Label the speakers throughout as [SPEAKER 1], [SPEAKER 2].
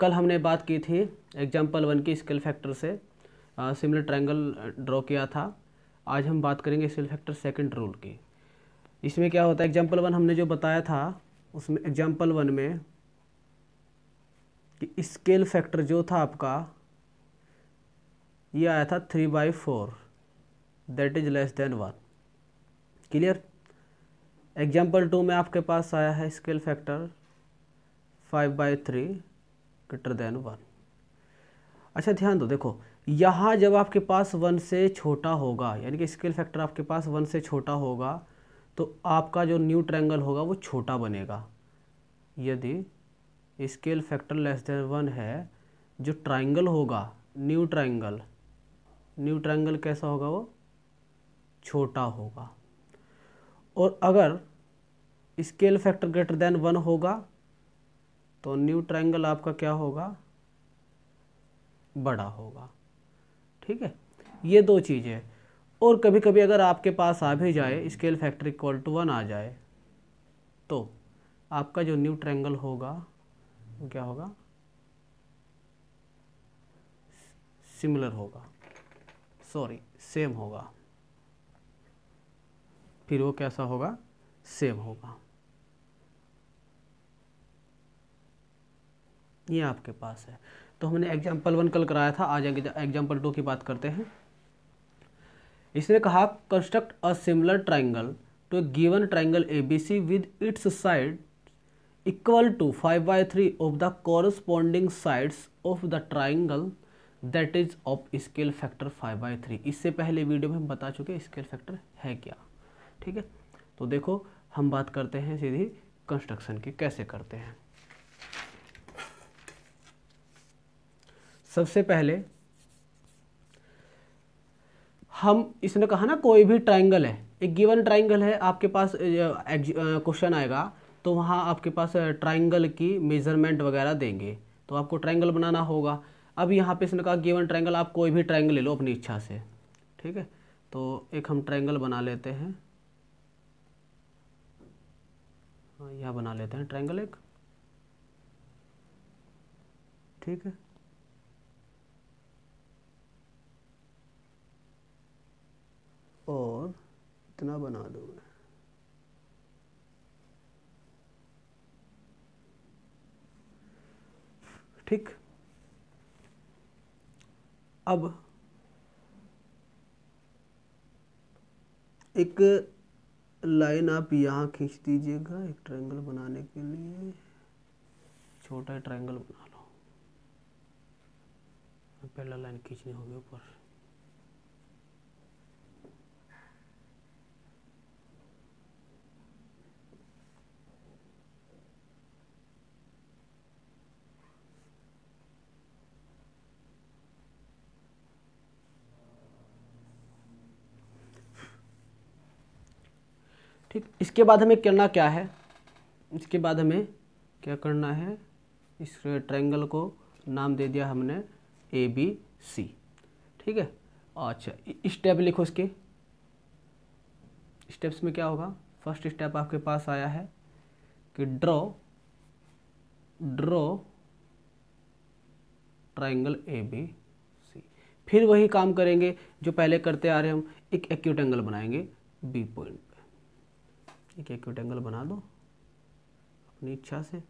[SPEAKER 1] कल हमने बात की थी एग्जाम्पल 1 की स्केल फैक्टर से सिमिलर ट्रायंगल ड्रॉ किया था। आज हम बात करेंगे स्केल फैक्टर सेकंड रूल की। इसमें क्या होता है, एग्जाम्पल 1 हमने जो बताया था उसमें एग्जाम्पल 1 में कि स्केल फैक्टर जो था आपका ये आया था 3/4 that is less than 1। Clear. Example 2 में आपके पास आया है स्केल फैक्टर 5/3 ग्रेटर देन 1। अच्छा ध्यान दो, देखो यहाँ जब आपके पास 1 से छोटा होगा, यानी कि स्केल फैक्टर आपके पास 1 से छोटा होगा तो आपका जो न्यू ट्रायंगल होगा वो छोटा बनेगा। यदि स्केल फैक्टर लेस देन 1 है, जो ट्रायंगल होगा न्यू ट्रायंगल कैसा होगा, वो छोटा होगा। और अगर स्केल फैक्टर ग्रेटर देन 1 होगा तो न्यू ट्रायंगल आपका क्या होगा, बड़ा होगा। ठीक है, ये दो चीज़ें। और कभी कभी अगर आपके पास आ भी जाए स्केल फैक्टर इक्वल टू 1 आ जाए तो आपका जो न्यू ट्रायंगल होगा वो क्या होगा, सिमिलर होगा, सेम होगा। फिर वो कैसा होगा, सेम होगा। ये आपके पास है। तो हमने एग्जाम्पल 1 कल कराया था, आज एग्जाम्पल 2 की बात करते हैं। इसने कहा construct a similar triangle to given triangle ABC with its side equal to 5/3 of the corresponding sides of the triangle that is of scale factor 5/3। इससे पहले वीडियो में हम बता चुके स्केल फैक्टर है क्या। ठीक है, तो देखो हम बात करते हैं सीधी कंस्ट्रक्शन की, कैसे करते हैं। सबसे पहले हम, इसने कहा ना कोई भी ट्राइंगल है, एक गिवन ट्राइंगल है आपके पास, क्वेश्चन आएगा तो वहाँ आपके पास ट्राइंगल की मेजरमेंट वगैरह देंगे तो आपको ट्राइंगल बनाना होगा। अब यहाँ पे इसने कहा गिवन ट्राइंगल, आप कोई भी ट्राइंगल ले लो अपनी इच्छा से। ठीक है, तो एक हम ट्राइंगल बना लेते हैं, यहाँ बना लेते हैं ट्राइंगल एक। ठीक है, और इतना बना दूंगा। ठीक, अब एक लाइन आप यहाँ खींच दीजिएगा एक ट्रायंगल बनाने के लिए। छोटा ट्रायंगल बना लो, पहला लाइन खींचनी होगी ऊपर। ठीक, इसके बाद हमें करना क्या है, इसके बाद हमें क्या करना है, इस ट्रायंगल को नाम दे दिया हमने ABC। ठीक है, अच्छा स्टेप लिखो। इसके स्टेप्स में क्या होगा, फर्स्ट स्टेप आपके पास आया है कि ड्रॉ ट्रायंगल ABC। फिर वही काम करेंगे जो पहले करते आ रहे हैं, हम एक एक्यूट एंगल बनाएंगे B पॉइंट पे। एक एक्यूट एंगल बना दो अपनी इच्छा से।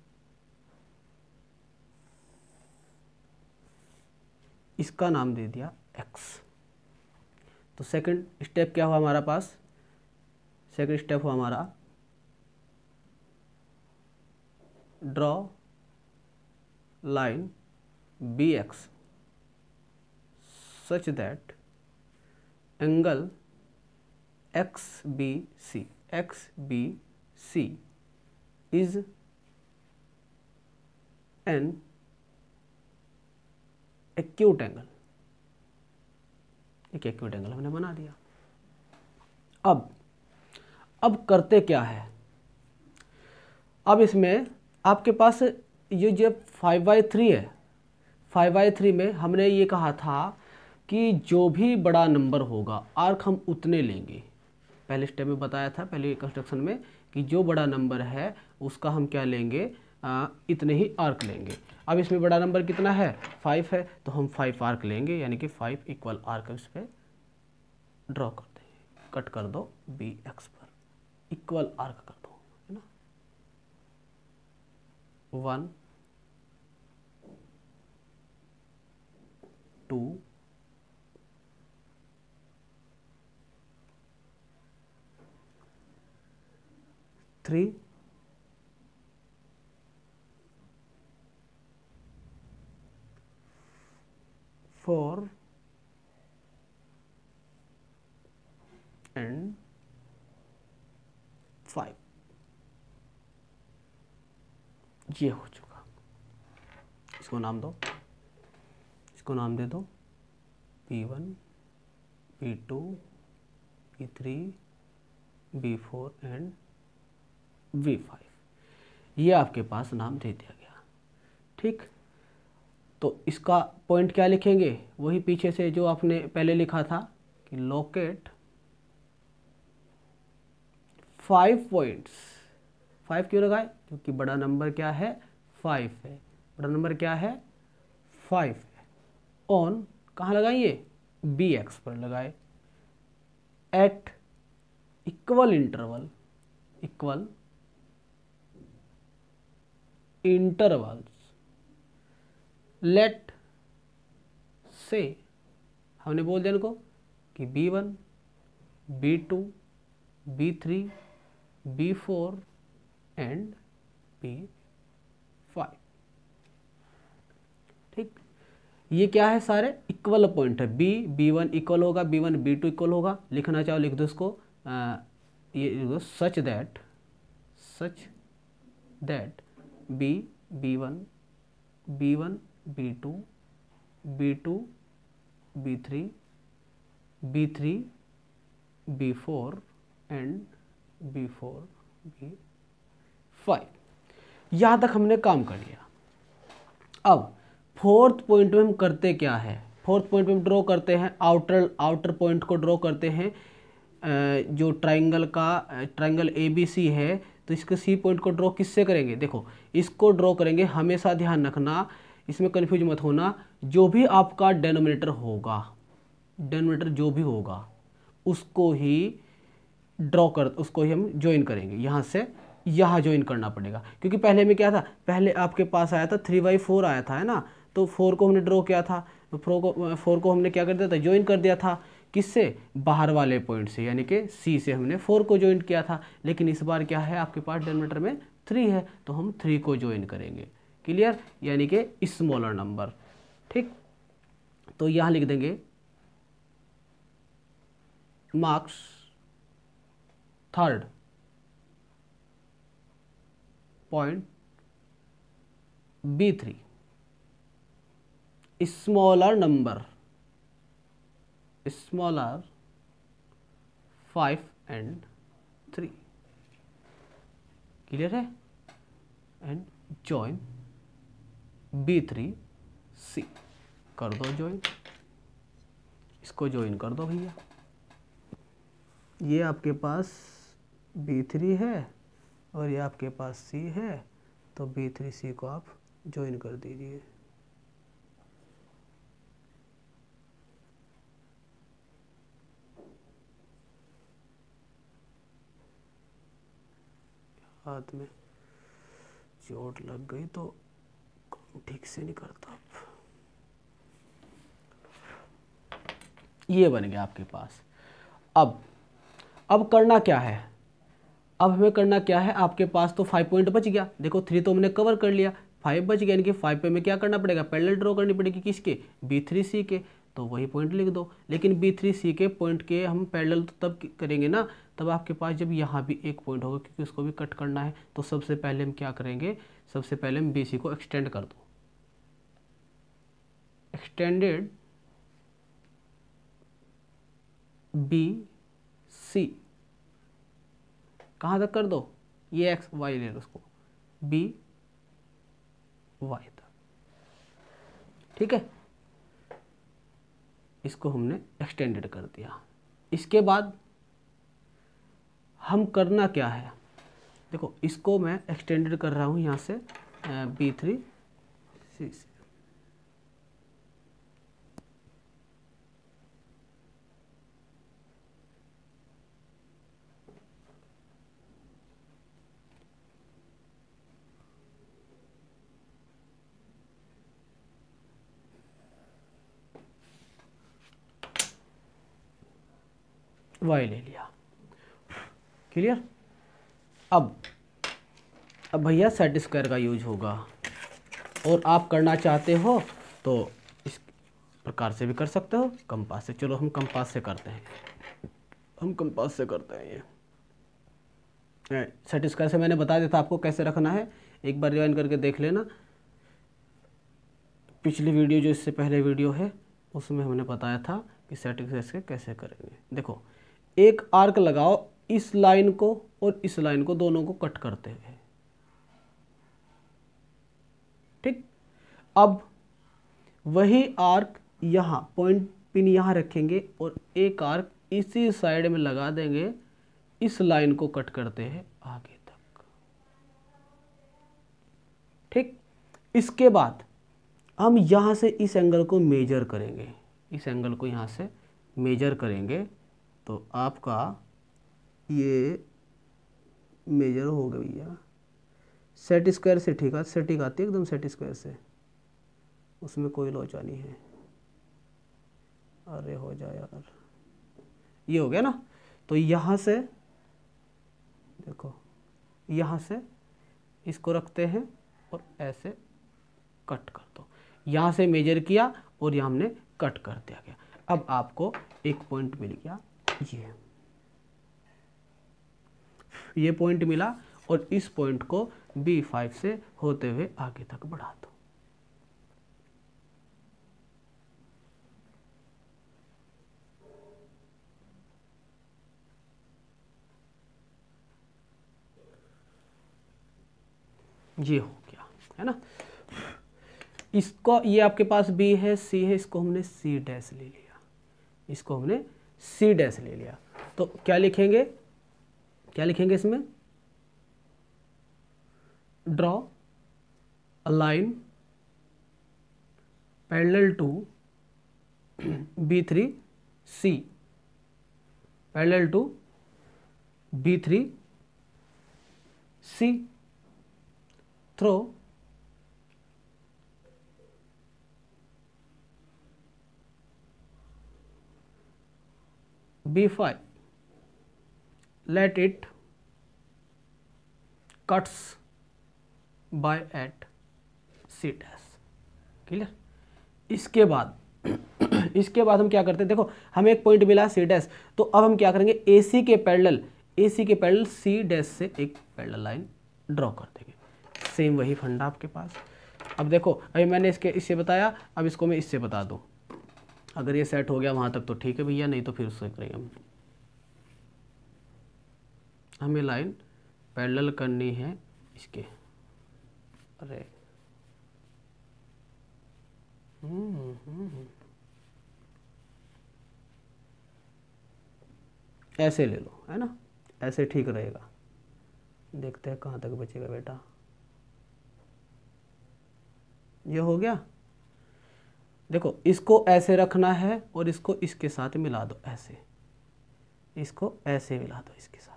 [SPEAKER 1] इसका नाम दे दिया X। तो सेकंड स्टेप क्या हुआ हमारा पास, सेकंड स्टेप हुआ हमारा draw line BX such that angle XBC is an acute angle. एक एक्यूट एंगल हमने बना दिया। अब करते क्या है, अब इसमें आपके पास ये जो 5/3 है, 5/3 में हमने ये कहा था कि जो भी बड़ा नंबर होगा आर्क हम उतने लेंगे। पहले स्टेप में बताया था, पहले कंस्ट्रक्शन में, कि जो बड़ा नंबर है उसका हम क्या लेंगे, इतने ही आर्क लेंगे। अब इसमें बड़ा नंबर कितना है 5 है, तो हम 5 आर्क लेंगे, यानी कि 5 इक्वल आर्क इस पर ड्रॉ कर देंगे। कट कर दो बी एक्स पर, इक्वल आर्क कर दो, है ना। 1 2 3 4 एंड 5। ये हो चुका। इसको नाम दो, इसको नाम दे दो P1 P2 P3 B4 and V5। ये आपके पास नाम दे दिया गया। ठीक, तो इसका पॉइंट क्या लिखेंगे, वही पीछे से जो आपने पहले लिखा था कि लोकेट 5 पॉइंट्स। 5 क्यों लगाए, क्योंकि बड़ा नंबर क्या है 5 है, बड़ा नंबर क्या है 5 है। ऑन कहाँ लगाइए, बी एक्स पर लगाए। At equal interval, equal intervals, let से हमने बोल दिया इनको कि B1 B2 B3 B4 and B5। ठीक, ये क्या है, सारे इक्वल पॉइंट है। B1 इक्वल होगा, B1 B2 इक्वल होगा। लिखना चाहो लिख दो इसको, ये such that B1 B1 B2 B2 B3 B3 B4 and B4 B5। यहाँ तक हमने काम कर लिया। अब फोर्थ पॉइंट में हम करते क्या है, फोर्थ पॉइंट में हम ड्रॉ करते हैं आउटर पॉइंट को ड्रॉ करते हैं। जो ट्राइंगल ABC है, तो इसके सी पॉइंट को ड्रॉ किससे करेंगे, देखो इसको ड्रॉ करेंगे। हमेशा ध्यान रखना, इसमें कन्फ्यूज मत होना, जो भी आपका डेनोमिनेटर होगा, डेनोमिनेटर जो भी होगा उसको ही उसको ही हम ज्वाइन करेंगे। यहाँ से यहाँ ज्वाइन करना पड़ेगा, क्योंकि पहले में क्या था, पहले आपके पास आया था 3/4 आया था, है ना। तो 4 को हमने ड्रॉ किया था, तो 4 को हमने क्या कर दिया था, ज्वाइन कर दिया था। किससे, बाहर वाले पॉइंट से, यानी कि सी से हमने 4 को ज्वाइन किया था। लेकिन इस बार क्या है, आपके पास डेनोमिनेटर में 3 है, तो हम 3 को ज्वाइन करेंगे। क्लियर, यानी कि स्मॉलर नंबर। ठीक, तो यहाँ लिख देंगे marks third point B3 smaller number, smaller 5 and 3। Clear है, एंड ज्वाइन B3C कर दो ज्वाइन, इसको ज्वाइन कर दो भैया। ये आपके पास B3 है और ये आपके पास C है, तो B3C को आप ज्वाइन कर दीजिए। हाथ में चोट लग गई तो काम ठीक से नहीं करता। ये बन गया आपके पास। अब करना क्या है, अब हमें करना क्या है, आपके पास तो 5 पॉइंट बच गया। देखो 3 तो हमने कवर कर लिया, 5 बच गया, यानी कि 5 पे हमें क्या करना पड़ेगा, पैरेलल ड्रॉ करनी पड़ेगी। किसके, B3C के, तो वही पॉइंट लिख दो। लेकिन B3C के पॉइंट के हम पैरेलल तो तब करेंगे ना, तब आपके पास जब यहाँ भी एक पॉइंट होगा, क्योंकि उसको भी कट करना है। तो सबसे पहले हम क्या करेंगे, सबसे पहले हम BC को एक्सटेंड कर दो, एक्सटेंडेड BC कहाँ तक कर दो, ये XY ले लो, उसको BY तक। ठीक है, इसको हमने एक्सटेंडेड कर दिया। इसके बाद हम करना क्या है, देखो इसको मैं एक्सटेंडेड कर रहा हूँ यहाँ से B3 C6। वाई ले लिया। क्लियर। अब भैया सेट स्क्वायर का यूज होगा, और आप करना चाहते हो तो इस प्रकार से भी कर सकते हो, कंपास से। चलो हम कंपास से करते हैं, ये सेट स्क्वायर से मैंने बता दिया था आपको कैसे रखना है, एक बार रिवाइंड करके देख लेना। पिछली वीडियो जो इससे पहले वीडियो है उसमें हमने बताया था कि सेट स्क्वायर से कैसे करेंगे। देखो, एक आर्क लगाओ इस लाइन को और इस लाइन को, दोनों को कट करते हुए। ठीक। अब वही आर्क यहाँ पॉइंट पिन यहाँ रखेंगे और एक आर्क इसी साइड में लगा देंगे, इस लाइन को कट करते हैं आगे तक। ठीक। इसके बाद हम यहाँ से इस एंगल को मेजर करेंगे, इस एंगल को यहाँ से मेजर करेंगे तो आपका ये मेजर हो गया भैया। सेट स्क्वायर से ठीक है, सेटिंग आती है एकदम सेट स्क्वायर से, उसमें कोई लोचा नहीं है। अरे हो जाए यार, ये हो गया ना। तो यहाँ से देखो, यहाँ से इसको रखते हैं और ऐसे कट कर दो। यहाँ से मेजर किया और यहाँ हमने कट कर दिया गया। अब आपको एक पॉइंट मिल गया, ये पॉइंट मिला, और इस पॉइंट को B5 से होते हुए आगे तक बढ़ा दो। ये हो गया, है ना। इसको, ये आपके पास B है, C है, इसको हमने C डैश ले लिया, इसको हमने C डैश ले लिया। तो क्या लिखेंगे, इसमें draw a line parallel to B3 C, parallel to B3 C, through B5, let it cuts by at C dash। क्लियर। इसके बाद हम क्या करते हैं, देखो हमें एक पॉइंट मिला C डैश, तो अब हम क्या करेंगे, AC के पैरेलल C डैश से एक पैरेलल लाइन ड्रॉ कर देंगे। सेम वही फंडा आपके पास। अब देखो, अभी मैंने इससे बताया, अब इसको मैं इससे बता दूं। अगर ये सेट हो गया वहां तक तो ठीक है भैया, नहीं तो फिर उससे करेंगे हम। हमें लाइन पैरेलल करनी है इसके, अरे ऐसे ले लो, है ना, ऐसे ठीक रहेगा। देखते हैं कहाँ तक बचेगा बेटा। ये हो गया। देखो, इसको ऐसे रखना है और इसको इसके साथ मिला दो, ऐसे, इसको ऐसे मिला दो इसके साथ।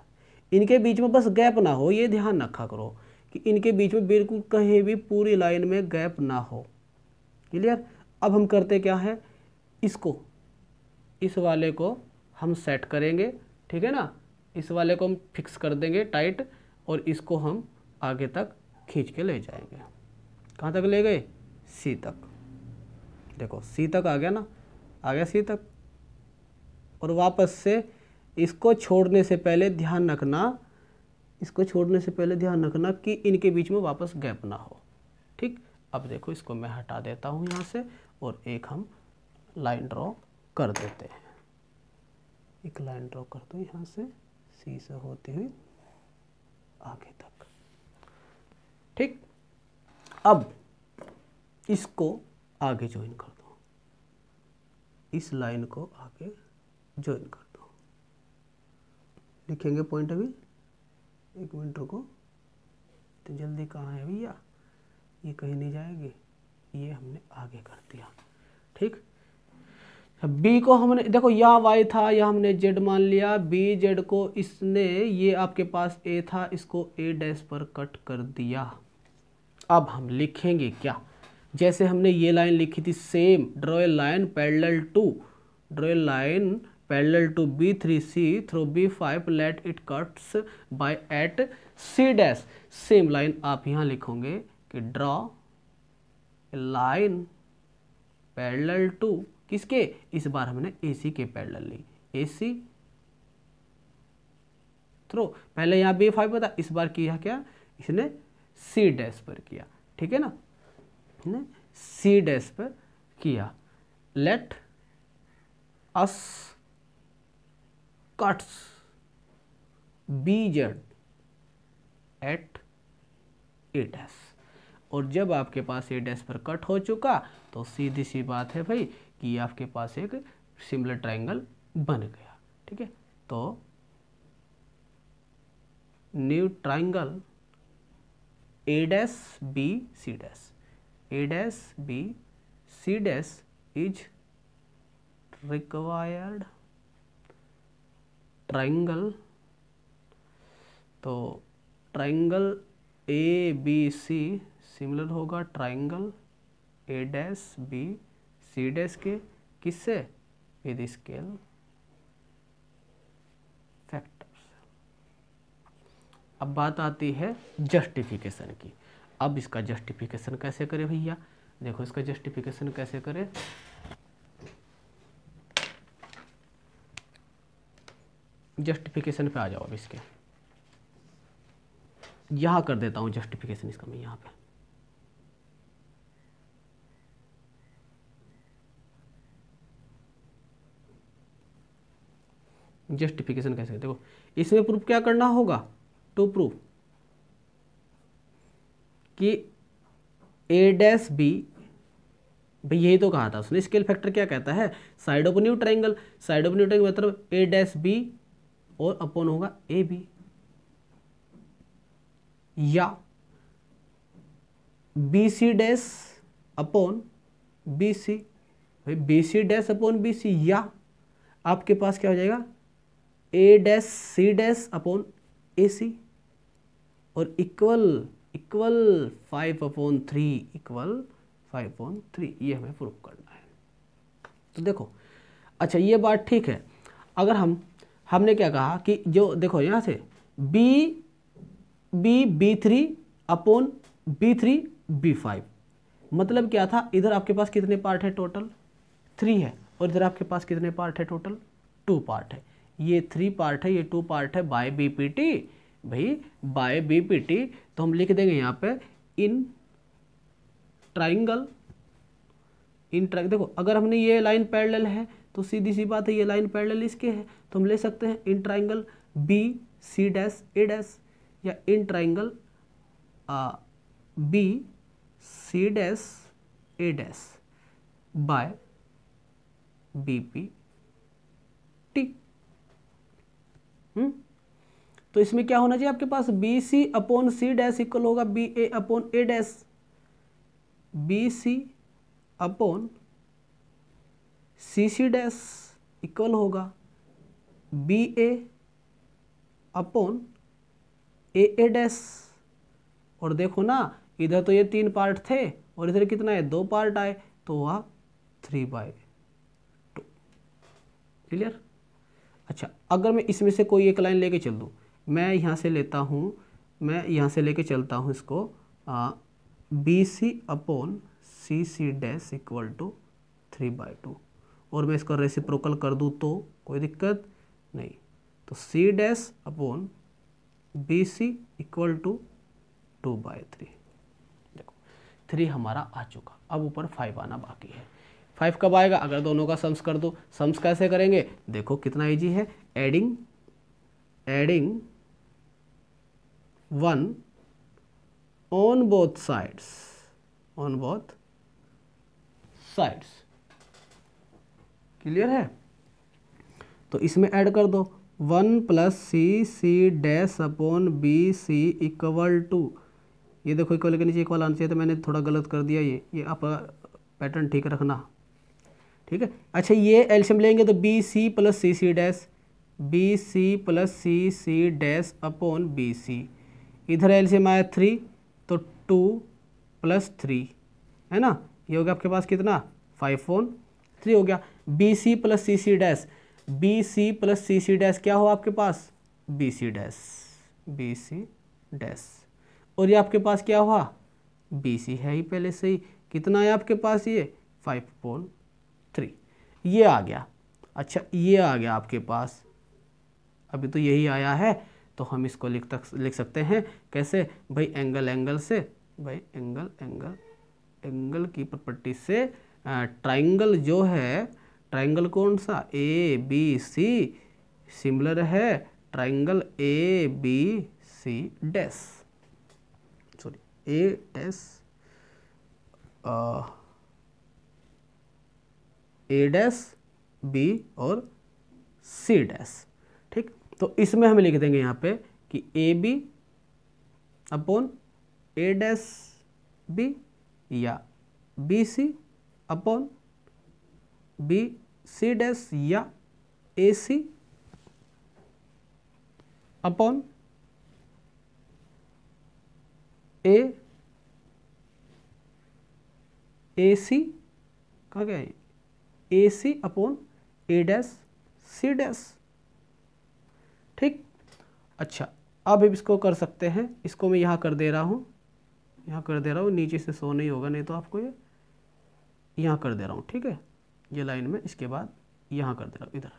[SPEAKER 1] इनके बीच में बस गैप ना हो, ये ध्यान रखा करो कि इनके बीच में बिल्कुल कहीं भी पूरी लाइन में गैप ना हो। क्लियर। अब हम करते क्या है, इसको, इस वाले को हम सेट करेंगे, ठीक है ना, इस वाले को हम फिक्स कर देंगे टाइट, और इसको हम आगे तक खींच के ले जाएंगे। कहाँ तक ले गए, C तक। देखो C तक आ गया ना, आ गया C तक। और वापस से इसको छोड़ने से पहले ध्यान रखना, कि इनके बीच में वापस गैप ना हो। ठीक। अब देखो, इसको मैं हटा देता हूँ यहाँ से, और एक हम लाइन ड्रॉ कर देते हैं। एक लाइन ड्रॉ कर दो यहाँ से C से होती हुई आगे तक। ठीक। अब इसको आगे ज्वाइन कर दो, इस लाइन को आगे ज्वाइन कर दो। लिखेंगे पॉइंट अभी, एक मिनट रुको, तो जल्दी कहाँ है भैया, ये कहीं नहीं जाएगी, ये हमने आगे कर दिया। ठीक, बी को हमने देखो यहाँ वाई था, यहाँ हमने जेड मान लिया, बी जेड को इसने, ये आपके पास ए था, इसको ए डैश पर कट कर दिया। अब हम लिखेंगे क्या, जैसे हमने ये लाइन लिखी थी same, draw a line parallel to, draw a line parallel to B3C through B5 let it cuts by at C dash. Same line आप यहाँ लिखोगे कि draw a line parallel to किसके, इस बार हमने AC के पैरेलल ली, AC थ्रू, पहले यहाँ B5 था, इस बार किया क्या, इसने C डैश पर किया। ठीक है ना, C डैश पर किया। Let us cuts BZ at A dash, और जब आपके पास A डैश पर कट हो चुका तो सीधी सी बात है भाई कि आपके पास एक सिमिलर ट्राइंगल बन गया। ठीक है, तो new triangle A dash B C dash, A dash B C dash is required triangle. तो triangle A B C similar होगा triangle A dash B C dash के, किससे, विद स्केल फैक्टर्स। अब बात आती है जस्टिफिकेशन की। अब इसका जस्टिफिकेशन कैसे करें भैया, देखो इसका जस्टिफिकेशन कैसे करें। जस्टिफिकेशन पे आ जाओ। अब इसके यहां कर देता हूं जस्टिफिकेशन इसका मैं यहां पे। जस्टिफिकेशन कैसे, देखो इसमें प्रूफ क्या करना होगा, टू प्रूफ कि ए डैश बी, भाई यही तो कहा था उसने, स्केल फैक्टर क्या कहता है, side of new triangle, side of new triangle मतलब ए डैश बी और अपॉन होगा ए बी, या B C dash upon B C, भाई B C dash upon B C, या आपके पास क्या हो जाएगा A dash C dash upon A C, और इक्वल 5/3 इक्वल 5/3, ये हमें प्रूफ करना है। तो देखो अच्छा ये बात ठीक है। अगर हमने क्या कहा कि जो देखो यहाँ से B3 अपॉन B3 B5 मतलब क्या था, इधर आपके पास कितने पार्ट है, टोटल 3 है, और इधर आपके पास कितने पार्ट है, टोटल 2 पार्ट है। ये 3 पार्ट है, ये 2 पार्ट है बाय BPT, भाई बाय BPT। तो हम लिख देंगे यहाँ पे इन ट्राइंगल, देखो अगर हमने ये लाइन पैरेलल है तो सीधी सी बात है ये लाइन पैरेलल इसके है, तो हम ले सकते हैं in triangle B C dash A dash, या in triangle B C dash A dash by BPT। तो इसमें क्या होना चाहिए आपके पास, B C upon C dash equal होगा B A upon A dash, B C upon C C dash equal होगा B A upon A dash. और देखो ना इधर तो ये 3 पार्ट थे और इधर कितना है, 2 पार्ट आए, तो वह 3/2। क्लियर। अच्छा अगर मैं इसमें से कोई एक लाइन लेके चल दूँ, मैं यहाँ से लेता हूँ, मैं यहाँ से लेके चलता हूँ इसको B C upon C C dash equal to 3/2, और मैं इसका रेसिप्रोकल कर दूँ तो कोई दिक्कत नहीं, तो C dash upon B C equal to 2/3। देखो 3 हमारा आ चुका, अब ऊपर 5 आना बाकी है। 5 कब आएगा, अगर दोनों का सम्स कर दो। सम्स कैसे करेंगे, देखो कितना इजी है, adding 1 on both sides, clear है। तो इसमें ऐड कर दो 1 + C C dash upon B C equal to, ये देखो इक्वल के नीचे इक्वल आना चाहिए, तो मैंने थोड़ा गलत कर दिया। ये आप पैटर्न ठीक रखना, ठीक है। अच्छा, ये एलसीएम लेंगे तो B C plus C C dash, B C plus C C dash upon B C. इधर एलसीएम आया 3, तो 2 + 3 है ना, ये हो गया आपके पास कितना 5/3 हो गया। B C plus C C dash, B C plus C C dash क्या हो आपके पास B C dash, B C dash. और ये आपके पास क्या हुआ बी सी है ही पहले से ही, कितना है आपके पास ये 5/3, ये आ गया। अच्छा, ये आ गया आपके पास, अभी तो यही आया है, तो हम इसको लिख सकते हैं कैसे भाई, एंगल से, भाई एंगल की प्रॉपर्टी से ट्राइंगल जो है, ट्राइंगल कौन सा ए बी सी सिमिलर है triangle A B C dash, sorry A dash A dash B और सी डैश, ठीक। तो इसमें हम लिख देंगे यहाँ पे कि A B upon A dash B या B C upon B C dash या A C upon A C, कहाँ गया है, A C upon A dash C dash, ठीक। अच्छा, अब इसको कर सकते हैं, इसको मैं यहाँ कर दे रहा हूँ, यहाँ कर दे रहा हूँ, नीचे से शो नहीं होगा, नहीं तो आपको ये यहाँ कर दे रहा हूँ, ठीक है, ये लाइन में, इसके बाद यहाँ कर दे रहा हूँ इधर।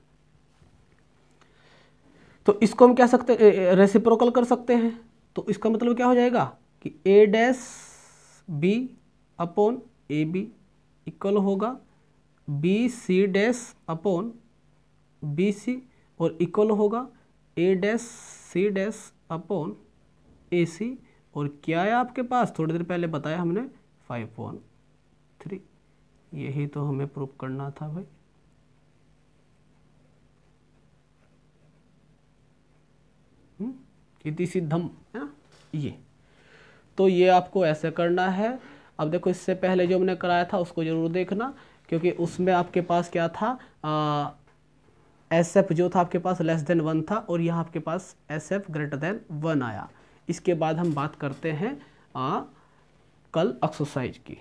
[SPEAKER 1] तो इसको हम क्या सकते रेसिप्रोकल कर सकते हैं, तो इसका मतलब क्या हो जाएगा कि A dash B upon A B equal होगा B C dash upon B C, और इक्वल होगा A dash C dash upon A C, और क्या है आपके पास थोड़ी देर पहले बताया हमने 5/3, यही तो हमें प्रूफ करना था भाई। कितनी सिद्धम है ना ये, तो ये आपको ऐसे करना है। अब देखो, इससे पहले जो हमने कराया था उसको जरूर देखना, क्योंकि उसमें आपके पास क्या था एस एफ जो था आपके पास <1 था, और यहाँ आपके पास एस एफ <1 आया। इसके बाद हम बात करते हैं कल एक्सरसाइज की।